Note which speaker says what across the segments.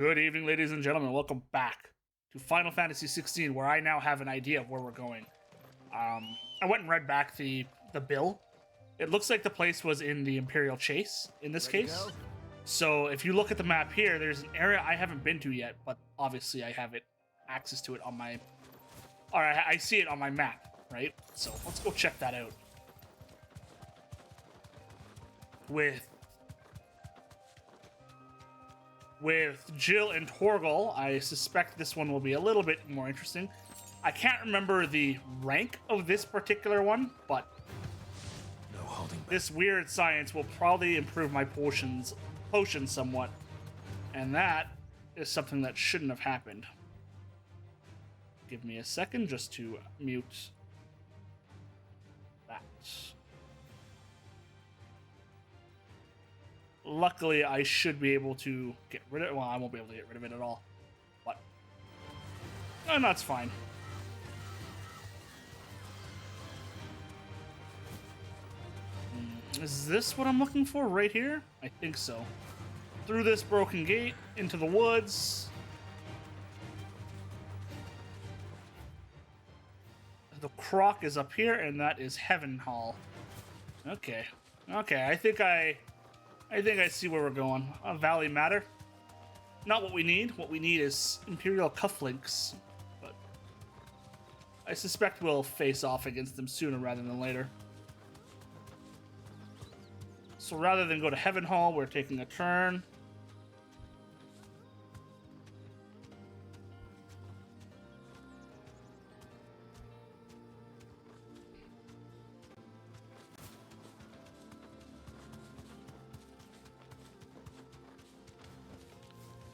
Speaker 1: Good evening, ladies and gentlemen. Welcome back to Final Fantasy XVI, where I now have an idea of where we're going. I went and read back the bill. It looks like the place was in the Imperial Chase, in this case. So if you look at the map here, there's an area I haven't been to yet, but obviously I have access to it on my... Or I see it on my map, right? So let's go check that out. With Jill and Torgal, I suspect this one will be a little bit more interesting. I can't remember the rank of this particular one, but
Speaker 2: no holding back.
Speaker 1: This weird science will probably improve my potions somewhat. And that is something that shouldn't have happened. Give me a second just to mute that. Luckily, I should be able to get rid of it. Well, I won't be able to get rid of it at all. But that's fine. Is this what I'm looking for right here? I think so. Through this broken gate, into the woods. The croc is up here, and that is Heaven Hall. Okay. Okay, I think I see where we're going. Valley Matter. Not what we need. What we need is Imperial cufflinks. But I suspect we'll face off against them sooner rather than later. So rather than go to Heaven Hall, we're taking a turn.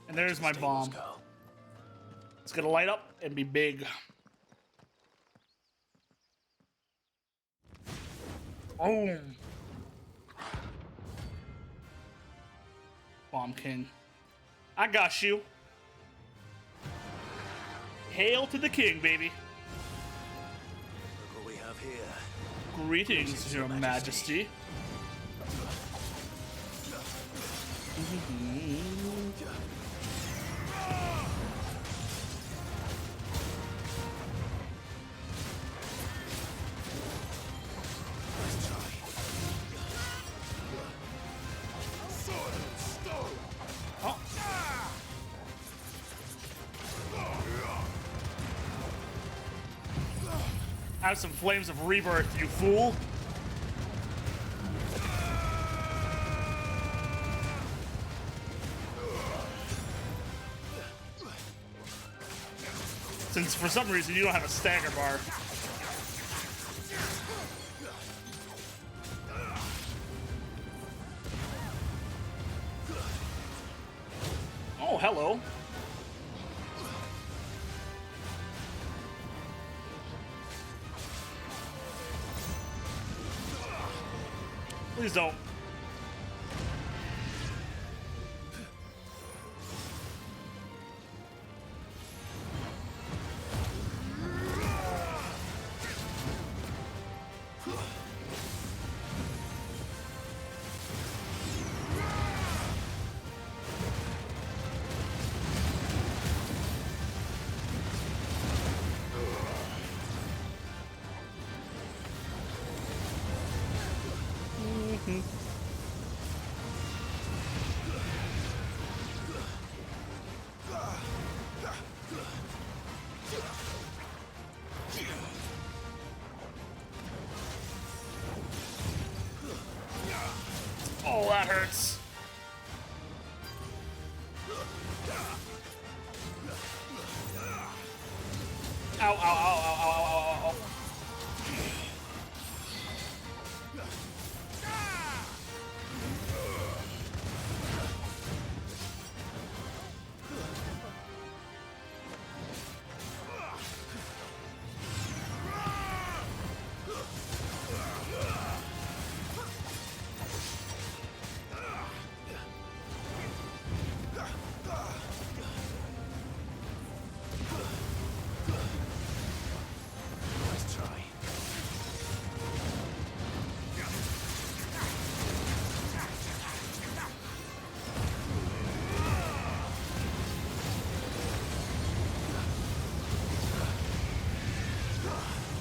Speaker 1: And there's my bomb. It's gonna light up and be big. Boom. Bomb King. I got you. Hail to the king, baby.
Speaker 2: Look what we have here.
Speaker 1: Greetings, Your Majesty. Have some flames of rebirth, you fool. Since for some reason you don't have a stagger bar. Oh, hello. Please don't. Oh, that hurts. Ow, ow, ow, ow, ow, ow, ow, ow.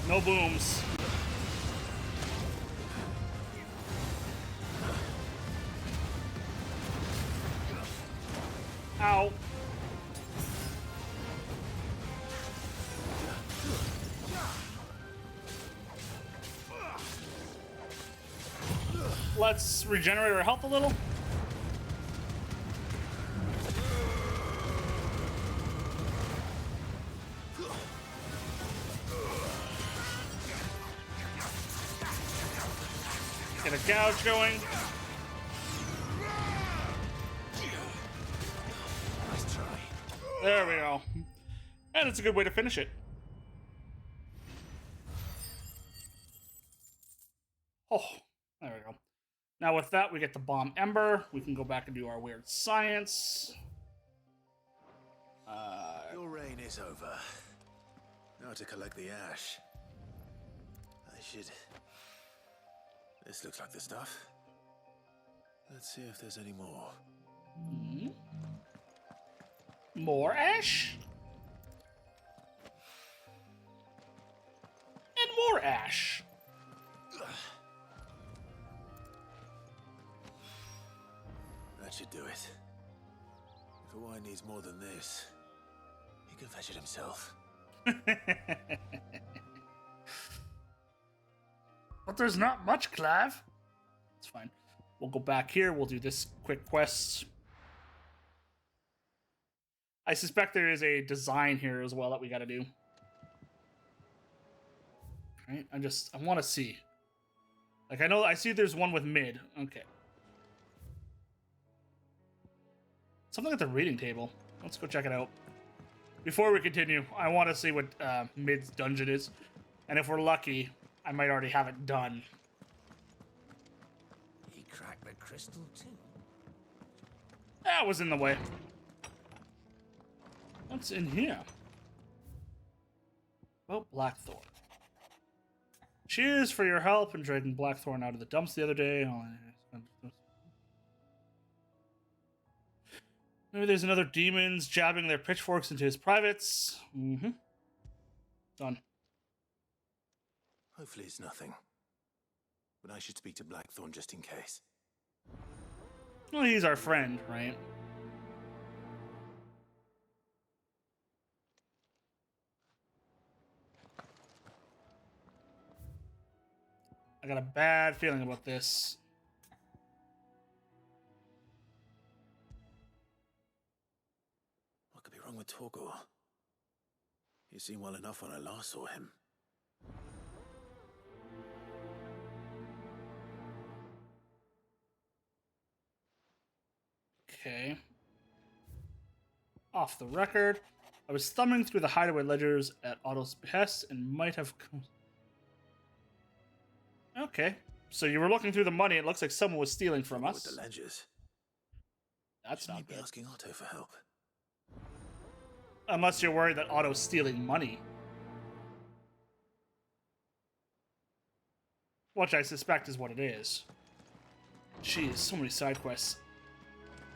Speaker 1: No booms. Ow. Let's regenerate our health a little. Get a gouge going.
Speaker 2: Nice try.
Speaker 1: There we go. And it's a good way to finish it. Oh, there we go. Now with that, we get the bomb ember. We can go back and do our weird science.
Speaker 2: Your reign is over. Now to collect the ash. I should... This looks like the stuff. Let's see if there's any more.
Speaker 1: More ash? And more ash.
Speaker 2: That should do it. If a wine needs more than this, he can fetch it himself.
Speaker 1: But there's not much, Clive. It's fine. We'll go back here. We'll do this quick quest. I suspect there is a design here as well that we got to do. Right? I want to see. Like, I see there's one with mid. Okay. Something at the reading table. Let's go check it out. Before we continue, I want to see what mid's dungeon is. And if we're lucky, I might already have it done.
Speaker 2: He cracked the crystal too.
Speaker 1: That was in the way. What's in here? Oh, Blackthorn. Cheers for your help in dragging Blackthorn out of the dumps the other day. Maybe there's another demons jabbing their pitchforks into his privates. Done.
Speaker 2: Hopefully it's nothing. But I should speak to Blackthorn just in case.
Speaker 1: Well, he's our friend, right? I got a bad feeling about this.
Speaker 2: What could be wrong with Torgor? He seemed well enough when I last saw him.
Speaker 1: Okay. Off the record. I was thumbing through the hideaway ledgers at Otto's behest and might have... Okay. So you were looking through the money. It looks like someone was stealing from us.
Speaker 2: With the ledgers.
Speaker 1: That's
Speaker 2: Shouldn't
Speaker 1: not
Speaker 2: he be
Speaker 1: good.
Speaker 2: asking Otto for help?
Speaker 1: Unless you're worried that Otto's stealing money. Which I suspect is what it is. Jeez, so many side quests.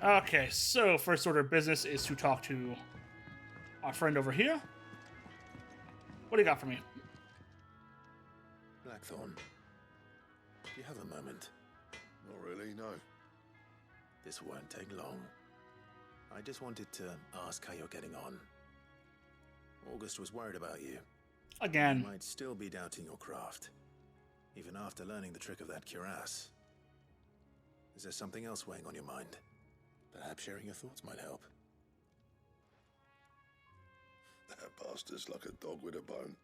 Speaker 1: Okay, so first order of business is to talk to our friend over here. What do you got for me?
Speaker 2: Blackthorn. Do you have a moment?
Speaker 3: Not really, no.
Speaker 2: This won't take long. I just wanted to ask how you're getting on. August was worried about you.
Speaker 1: Again.
Speaker 2: You might still be doubting your craft, even after learning the trick of that cuirass. Is there something else weighing on your mind? Perhaps sharing your thoughts might help.
Speaker 3: That bastard's like a dog with a bone.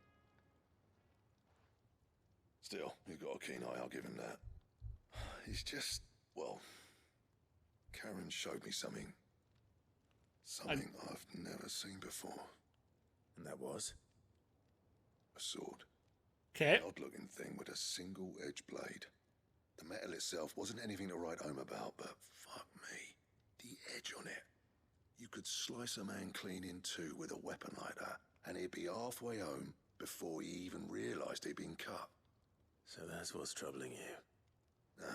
Speaker 3: Still, you've got a keen eye, I'll give him that. He's just, well... Karen showed me something. Something I've never seen before.
Speaker 2: And that was?
Speaker 3: A sword.
Speaker 1: Okay.
Speaker 3: An odd-looking thing with a single-edged blade. The metal itself wasn't anything to write home about, but fuck me. The edge on it. You could slice a man clean in two with a weapon like that, and he'd be halfway home before he even realised he'd been cut.
Speaker 2: So that's what's troubling you.
Speaker 3: No.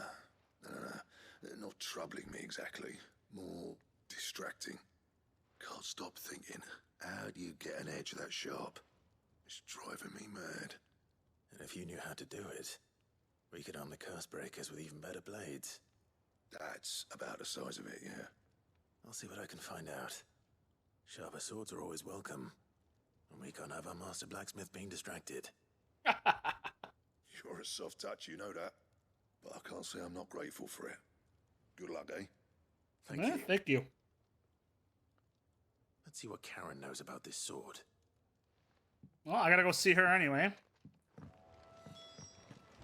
Speaker 3: Not troubling me exactly. More distracting. Can't stop thinking, how do you get an edge that sharp? It's driving me mad.
Speaker 2: And if you knew how to do it, we could arm the curse breakers with even better blades.
Speaker 3: That's about the size of it, yeah.
Speaker 2: I'll see what I can find out. Sharper swords are always welcome. And we can't have our master blacksmith being distracted.
Speaker 3: You're a soft touch, you know that. But I can't say I'm not grateful for it. Good luck, eh?
Speaker 2: Thank
Speaker 1: Yeah,
Speaker 2: you.
Speaker 1: thank you.
Speaker 2: Let's see what Karen knows about this sword.
Speaker 1: Well, I gotta go see her anyway.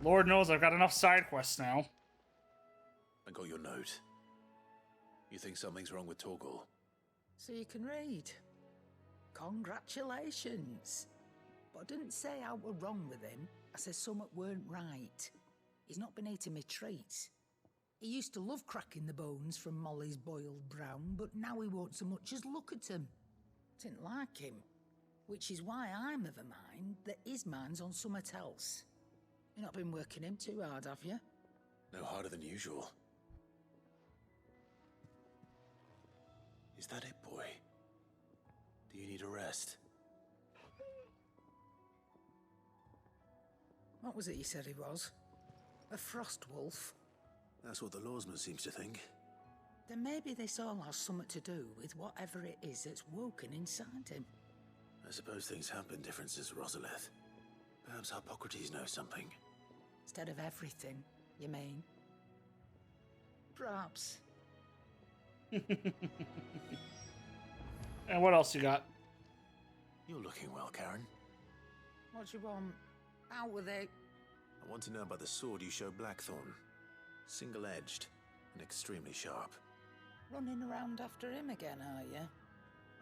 Speaker 1: Lord knows I've got enough side quests now.
Speaker 2: I got your note. You think something's wrong with Torgal?
Speaker 4: So you can read. Congratulations. But I didn't say I were wrong with him. I said something weren't right. He's not been eating me treats. He used to love cracking the bones from Molly's boiled brown, but now he won't so much as look at them. Didn't like him. Which is why I'm of a mind that his mind's on something else. You've not been working him too hard, have you?
Speaker 2: No harder than usual. Is that it, boy? Do you need a rest?
Speaker 4: What was it you said he was? A frost wolf?
Speaker 2: That's what the lawsman seems to think.
Speaker 4: Then maybe this all has something to do with whatever it is that's woken inside him.
Speaker 2: I suppose things have been different since Rosalith. Perhaps Hippocrates knows something.
Speaker 4: Instead of everything, you mean? Perhaps.
Speaker 1: And what else you got?
Speaker 2: You're looking well, Karen.
Speaker 4: What do you want? Out with it.
Speaker 2: I want to know about the sword you showed Blackthorn. Single-edged and extremely sharp.
Speaker 4: Running around after him again, are you?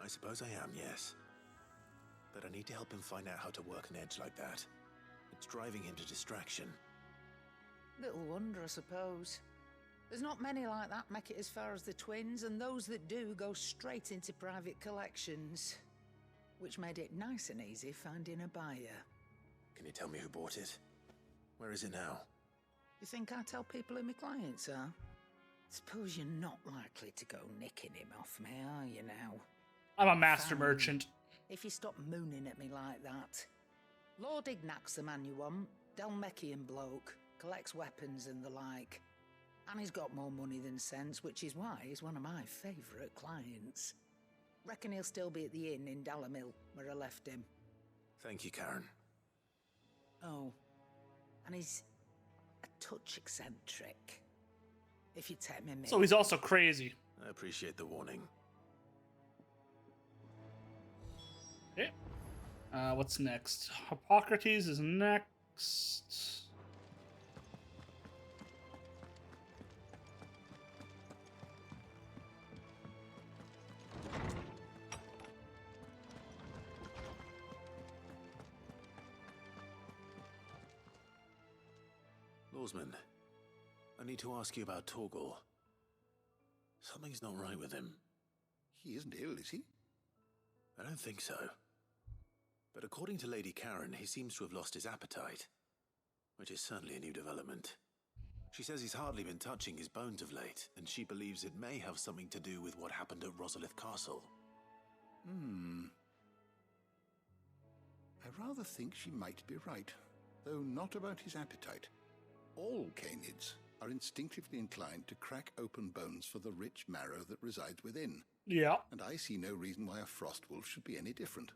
Speaker 2: I suppose I am, yes. But I need to help him find out how to work an edge like that. It's driving him to distraction.
Speaker 4: Little wonder, I suppose. There's not many like that make it as far as the twins, and those that do go straight into private collections. Which made it nice and easy finding a buyer.
Speaker 2: Can you tell me who bought it? Where is it now?
Speaker 4: You think I tell people who my clients are? Suppose you're not likely to go nicking him off me, are you now?
Speaker 1: I'm a master
Speaker 4: Fine.
Speaker 1: merchant.
Speaker 4: If you stop mooning at me like that. Lord Ignac's the man you want. Dalmekian bloke. Collects weapons and the like. And he's got more money than sense, which is why he's one of my favourite clients. Reckon he'll still be at the inn in Dalamil, where I left him.
Speaker 2: Thank you, Karen.
Speaker 4: Oh, and he's a touch eccentric. If you take me a minute.
Speaker 1: So he's also crazy.
Speaker 2: I appreciate the warning.
Speaker 1: Okay. What's next? Hippocrates is next.
Speaker 2: Lawsman, I need to ask you about Torgal. Something's not right with him.
Speaker 3: He isn't ill, is he?
Speaker 2: I don't think so. But according to Lady Karen, he seems to have lost his appetite, which is certainly a new development. She says he's hardly been touching his bones of late, and she believes it may have something to do with what happened at Rosalith Castle.
Speaker 5: I rather think she might be right, though not about his appetite. All canids are instinctively inclined to crack open bones for the rich marrow that resides within,
Speaker 1: Yeah.
Speaker 5: and I see no reason why a frost wolf should be any different.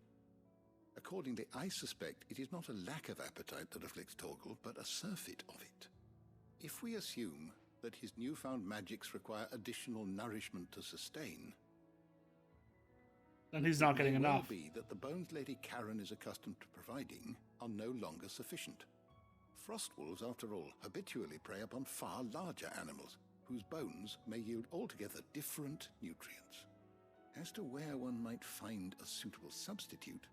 Speaker 5: Accordingly, I suspect it is not a lack of appetite that afflicts Torgal, but a surfeit of it. If we assume that his newfound magics require additional nourishment to sustain,
Speaker 1: And he's not getting
Speaker 5: it may
Speaker 1: enough.
Speaker 5: well be that the bones Lady Karen is accustomed to providing are no longer sufficient. Frost wolves, after all, habitually prey upon far larger animals, whose bones may yield altogether different nutrients. As to where one might find a suitable substitute,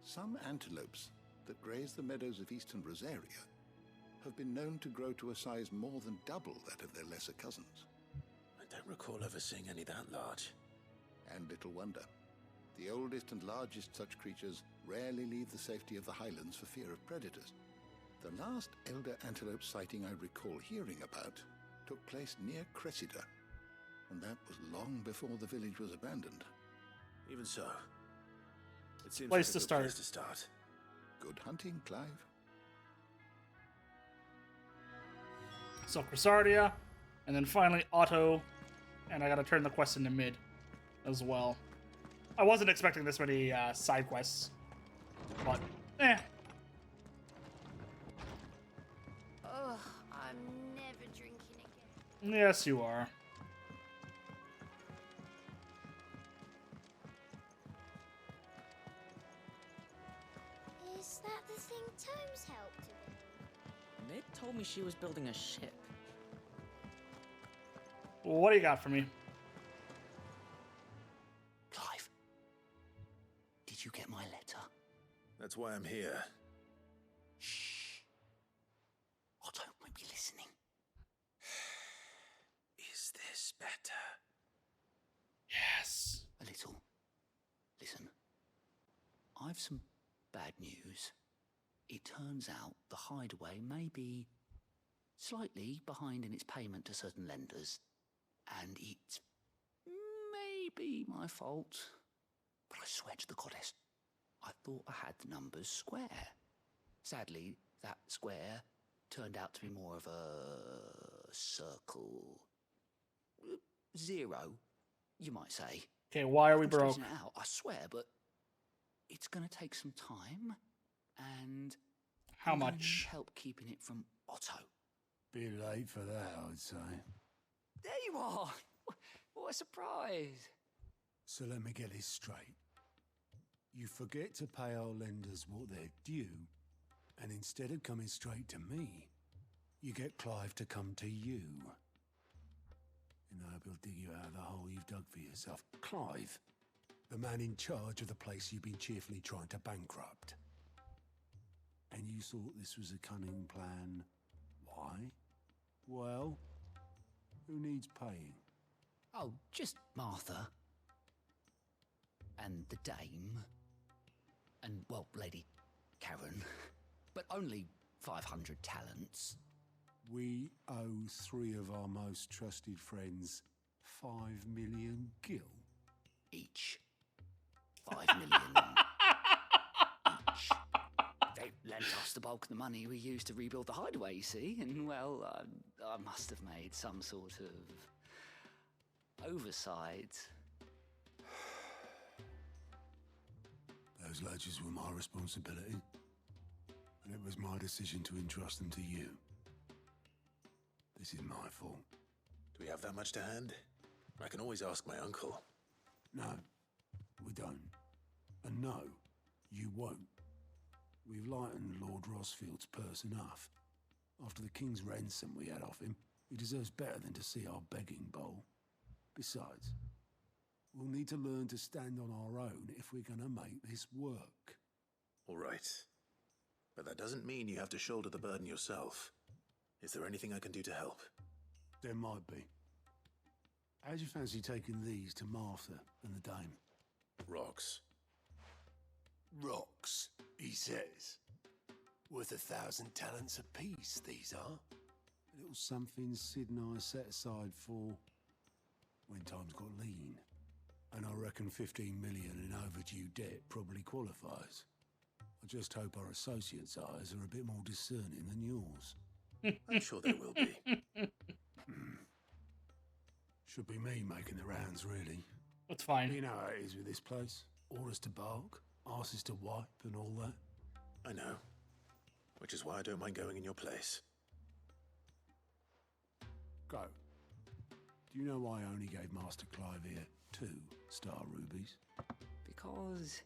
Speaker 5: some antelopes that graze the meadows of eastern Rosaria have been known to grow to a size more than double that of their lesser cousins.
Speaker 2: I don't recall ever seeing any that large.
Speaker 5: And little wonder. The oldest and largest such creatures rarely leave the safety of the highlands for fear of predators. The last elder antelope sighting I recall hearing about took place near Cressida, and that was long before the village was abandoned.
Speaker 2: Even so, it seems
Speaker 1: Place
Speaker 2: like
Speaker 1: to
Speaker 2: a good
Speaker 1: start.
Speaker 2: place to start.
Speaker 5: Good hunting, Clive.
Speaker 1: So Chrysardia, and then finally Otto, and I gotta turn the quest into mid as well. I wasn't expecting this many side quests, but eh.
Speaker 6: Ugh, I'm never drinking again.
Speaker 1: Yes, you are.
Speaker 6: Is that the thing Tomes helped to build?
Speaker 7: Mid told me she was building a ship.
Speaker 1: What do you got for me?
Speaker 7: Clive, did you get my letter?
Speaker 2: That's why I'm here.
Speaker 7: Shh. Otto won't be listening.
Speaker 2: Is this better?
Speaker 1: Yes.
Speaker 7: A little. Listen, I've some bad news. It turns out the hideaway may be slightly behind in its payment to certain lenders, and it may be my fault. But I swear to the goddess, I thought I had the numbers square. Sadly, that square turned out to be more of a circle. Zero, you might say.
Speaker 1: Okay, why are we
Speaker 7: I'm
Speaker 1: broke?
Speaker 7: straighten it out, I swear, but it's going to take some time, and
Speaker 1: How
Speaker 7: I'm gonna need
Speaker 1: much?
Speaker 7: help keeping it from Otto.
Speaker 8: Bit late for that, I'd say.
Speaker 7: There you are! What a surprise!
Speaker 8: So let me get this straight. You forget to pay our lenders what they're due, and instead of coming straight to me, you get Clive to come to you. And I hope he'll dig you out of the hole you've dug for yourself. Clive, the man in charge of the place you've been cheerfully trying to bankrupt. And you thought this was a cunning plan. Why? Well, who needs paying?
Speaker 7: Oh, just Martha. And the dame. And, well, Lady Karen. But only 500 talents.
Speaker 8: We owe 3 of our most trusted friends 5 million gil.
Speaker 7: Each. 5 million each. They lent us the bulk of the money we used to rebuild the hideaway, you see, and, well, I must have made some sort of oversight.
Speaker 8: Those ledgers were my responsibility, and it was my decision to entrust them to you. This is my fault.
Speaker 2: Do we have that much to hand? I can always ask my uncle.
Speaker 8: No, we don't. And no, you won't. We've lightened Lord Rosfield's purse enough. After the king's ransom we had off him, he deserves better than to see our begging bowl. Besides, we'll need to learn to stand on our own if we're gonna make this work.
Speaker 2: All right. But that doesn't mean you have to shoulder the burden yourself. Is there anything I can do to help?
Speaker 8: There might be. How'd you fancy taking these to Martha and the dame?
Speaker 2: Rocks.
Speaker 9: Rocks, he says. Worth 1,000 talents apiece, these are.
Speaker 8: A little something Sid and I set aside for when times got lean. And I reckon 15 million in overdue debt probably qualifies. I just hope our associates' eyes are a bit more discerning than yours.
Speaker 2: I'm sure there will be.
Speaker 8: Should be me making the rounds, really.
Speaker 1: That's fine.
Speaker 8: You know how it is with this place. Orders to bark, arses to wipe, and all that.
Speaker 2: I know. Which is why I don't mind going in your place.
Speaker 8: Go. Do you know why I only gave Master Clive here 2 star rubies?
Speaker 7: Because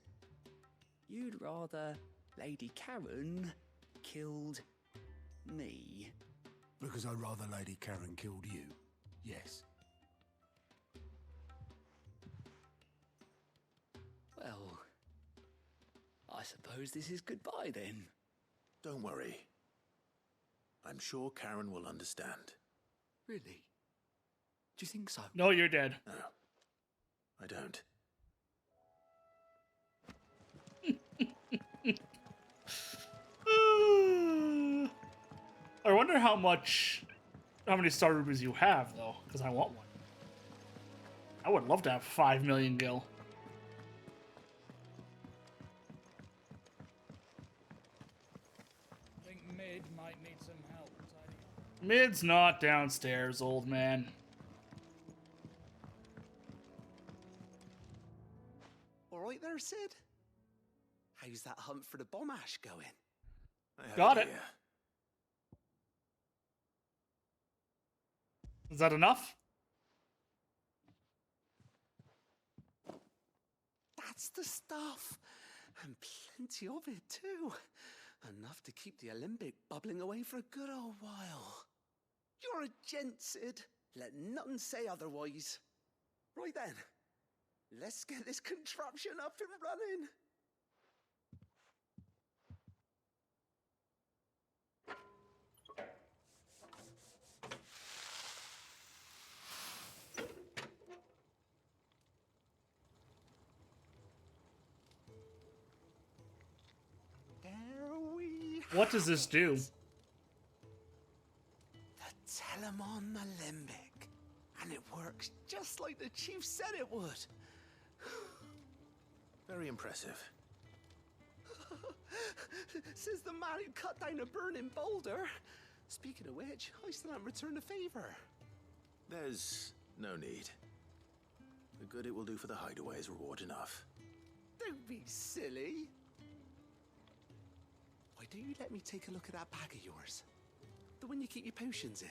Speaker 7: you'd rather Lady Karen killed me.
Speaker 8: Because I'd rather Lady Karen killed you. Yes.
Speaker 7: Well, I suppose this is goodbye then.
Speaker 2: Don't worry. I'm sure Karen will understand.
Speaker 7: Really? Do you think so?
Speaker 1: No, you're dead.
Speaker 2: No, I don't.
Speaker 1: I wonder how many star rubies you have, though, because I want one. I would love to have 5 million gil.
Speaker 10: I think mid might need some help tidying up.
Speaker 1: Mid's not downstairs, old man.
Speaker 9: All right there, Sid? How's that hunt for the bomb ash going?
Speaker 2: I have
Speaker 1: Got
Speaker 2: an
Speaker 1: it.
Speaker 2: idea.
Speaker 1: Is that enough?
Speaker 9: That's the stuff. And plenty of it, too. Enough to keep the Olympic bubbling away for a good old while. You're a gent, Sid. Let nothing say otherwise. Right then, let's get this contraption up and running. There we
Speaker 1: What does this do?
Speaker 9: The Telemon Alembic. And it works just like the chief said it would.
Speaker 2: Very impressive.
Speaker 9: Says the man who cut down a burning boulder. Speaking of which, I still haven't returned the favor.
Speaker 2: There's no need. The good it will do for the hideaway is reward enough.
Speaker 9: Don't be silly. Why don't you let me take a look at that bag of yours? The one you keep your potions in.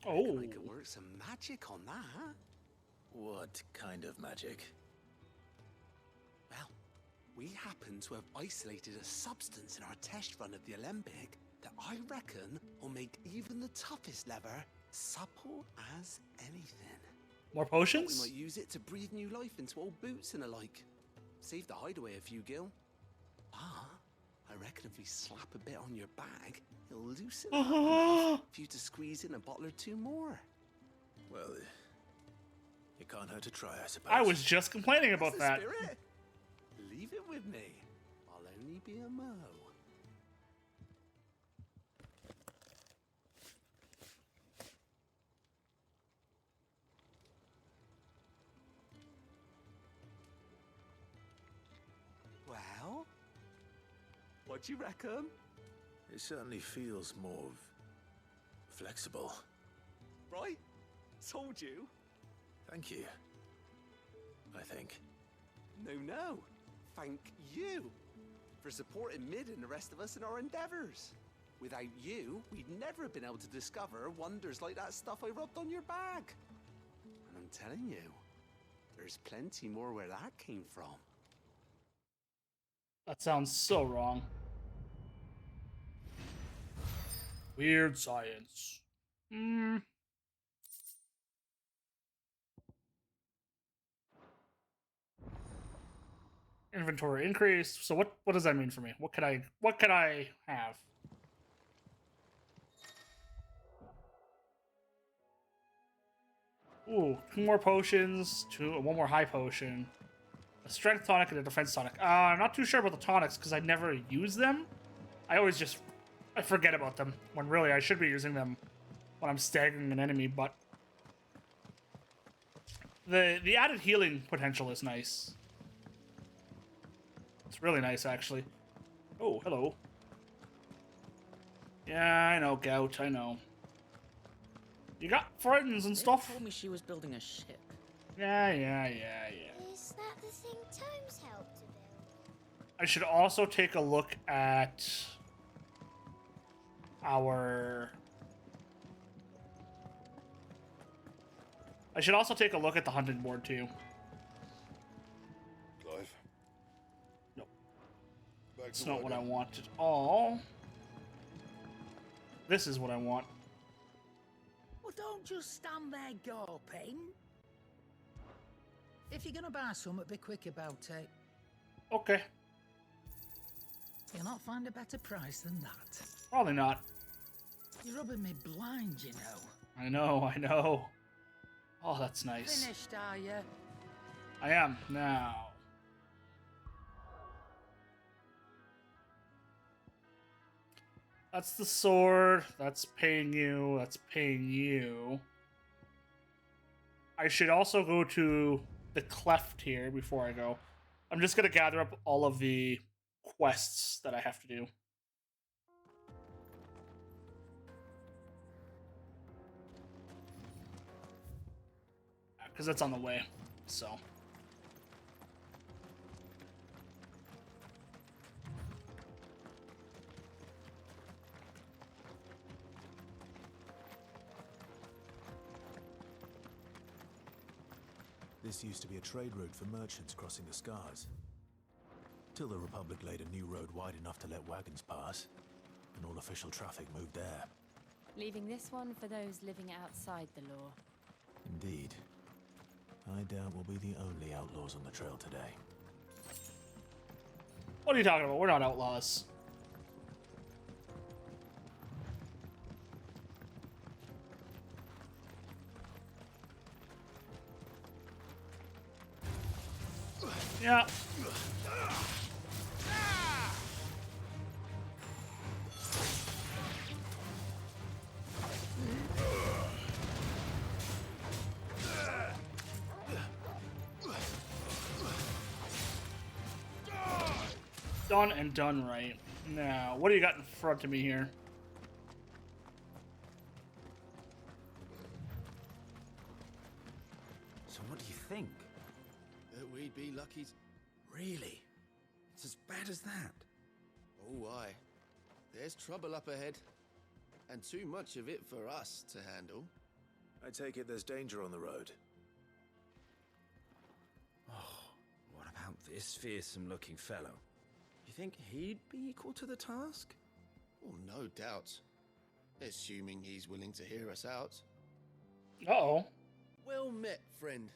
Speaker 1: Oh.
Speaker 9: I could work some magic on that.
Speaker 2: What kind of magic?
Speaker 9: Well, we happen to have isolated a substance in our test run of the Alembic that I reckon will make even the toughest lever supple as anything.
Speaker 1: More
Speaker 9: We
Speaker 1: potions?
Speaker 9: might use it to breathe new life into old boots and the like. Save the hideaway a few gil. Ah, I reckon if we slap a bit on your bag, it'll loosen up enough for you to squeeze in a bottle or two more.
Speaker 2: Well, it can't hurt to try, I suppose.
Speaker 1: I was just complaining about
Speaker 9: That's the
Speaker 1: that.
Speaker 9: spirit. Leave it with me. I'll only be a mo. Well, what do you reckon?
Speaker 2: It certainly feels more flexible.
Speaker 9: Right? Told you.
Speaker 2: Thank you. I think.
Speaker 9: No. Thank you for supporting Mid and the rest of us in our endeavors. Without you, we'd never have been able to discover wonders like that stuff I rubbed on your bag. And I'm telling you, there's plenty more where that came from.
Speaker 1: That sounds so wrong. Weird science. Inventory increased. So what does that mean for me? What could I have? Ooh, 2 more potions, one more high potion, a strength tonic and a defense tonic. I'm not too sure about the tonics because I never use them. I forget about them when really I should be using them when I'm staggering an enemy. But the added healing potential is nice. It's really nice, actually. Oh, hello. Yeah, I know, Gout. I know. You got friends and stuff.
Speaker 10: Told me she was building a ship.
Speaker 1: Yeah.
Speaker 6: Is that the thing Tomes helped to build?
Speaker 1: I should also take a look at our... I should also take a look at the hunting board, too.
Speaker 3: Clive?
Speaker 1: Nope.
Speaker 3: Back
Speaker 1: It's
Speaker 3: to
Speaker 1: not
Speaker 3: work
Speaker 1: what I
Speaker 3: then.
Speaker 1: want at all. This is what I want.
Speaker 4: Well, don't just stand there gawping. If you're gonna buy something, be quick about it.
Speaker 1: Okay.
Speaker 4: You'll not find a better price than that.
Speaker 1: Probably not.
Speaker 4: You're rubbing me blind, you know.
Speaker 1: I know. Oh, that's nice.
Speaker 4: Finished, are you?
Speaker 1: I am now. That's the sword. That's paying you. That's paying you. I should also go to the cleft here before I go. I'm just going to gather up all of the quests that I have to do. because that's on the way. So.
Speaker 10: This used to be a trade route for merchants crossing the Scars. Till the Republic laid a new road wide enough to let wagons pass, and all official traffic moved there.
Speaker 11: Leaving this one for those living outside the law.
Speaker 10: Indeed. I doubt we'll be the only outlaws on the trail today.
Speaker 1: What are you talking about? We're not outlaws. Yeah. Done and done right. Now, what do you got in front of me here?
Speaker 12: So what do you think?
Speaker 2: That we'd be lucky.
Speaker 12: Really? It's as bad as that?
Speaker 2: Oh, aye. There's trouble up ahead. And too much of it for us to handle.
Speaker 10: I take it there's danger on the road.
Speaker 12: Oh, what about this fearsome-looking fellow? You think he'd be equal to the task?
Speaker 2: Oh, no doubt. Assuming he's willing to hear us out.
Speaker 1: Uh-oh.
Speaker 2: Well met, friend.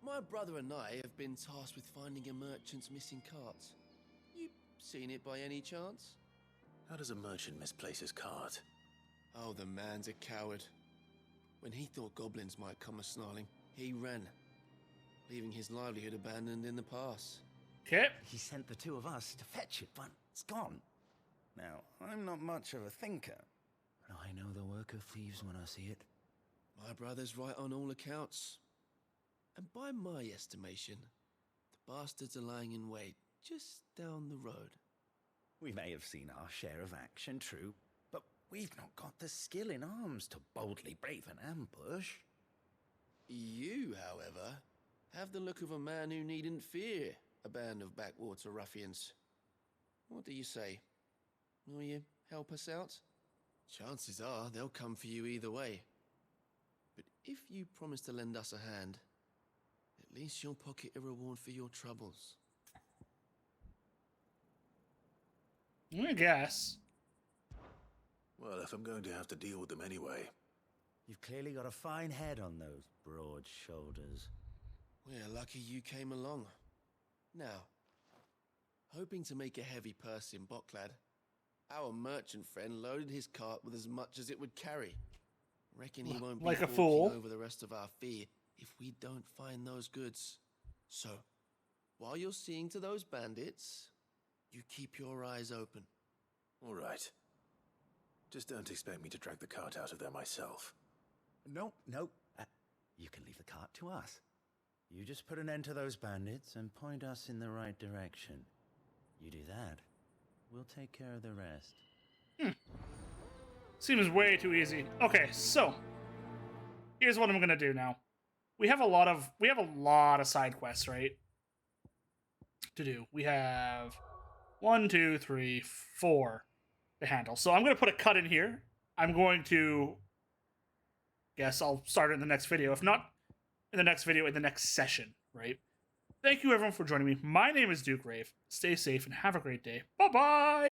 Speaker 2: My brother and I have been tasked with finding a merchant's missing cart. You seen it by any chance?
Speaker 10: How does a merchant misplace his cart?
Speaker 2: Oh, the man's a coward. When he thought goblins might come a-snarling, he ran, leaving his livelihood abandoned in the pass.
Speaker 1: Okay.
Speaker 12: He sent the two of us to fetch it, but it's gone. Now, I'm not much of a thinker, but I know the work of thieves when I see it.
Speaker 2: My brother's right on all accounts. And by my estimation, the bastards are lying in wait just down the road.
Speaker 12: We may have seen our share of action, true, but we've not got the skill in arms to boldly brave an ambush.
Speaker 2: You, however, have the look of a man who needn't fear a band of backwater ruffians. What do you say? Will you help us out? Chances are they'll come for you either way. But if you promise to lend us a hand, at least you'll pocket a reward for your troubles.
Speaker 1: I guess.
Speaker 10: Well, if I'm going to have to deal with them anyway.
Speaker 12: You've clearly got a fine head on those broad shoulders.
Speaker 2: We're lucky you came along. Now, hoping to make a heavy purse in Bocklad, our merchant friend loaded his cart with as much as it would carry. Reckon he won't be
Speaker 1: like a
Speaker 2: forking
Speaker 1: fool
Speaker 2: over the rest of our fee if we don't find those goods. So, while you're seeing to those bandits, you keep your eyes open.
Speaker 10: All right. Just don't expect me to drag the cart out of there myself.
Speaker 12: No. You can leave the cart to us. You just put an end to those bandits and point us in the right direction. You do that, we'll take care of the rest.
Speaker 1: Seems way too easy. Okay, so here's what I'm gonna do now. We have a lot of side quests, right? To do. We have 1, 2, 3, 4 to handle. So I'm gonna put a cut in here. I'm going to guess I'll start it in the next video. If not in the next video, in the next session, right? Thank you everyone for joining me. My name is Duke Rave. Stay safe and have a great day. Bye-bye!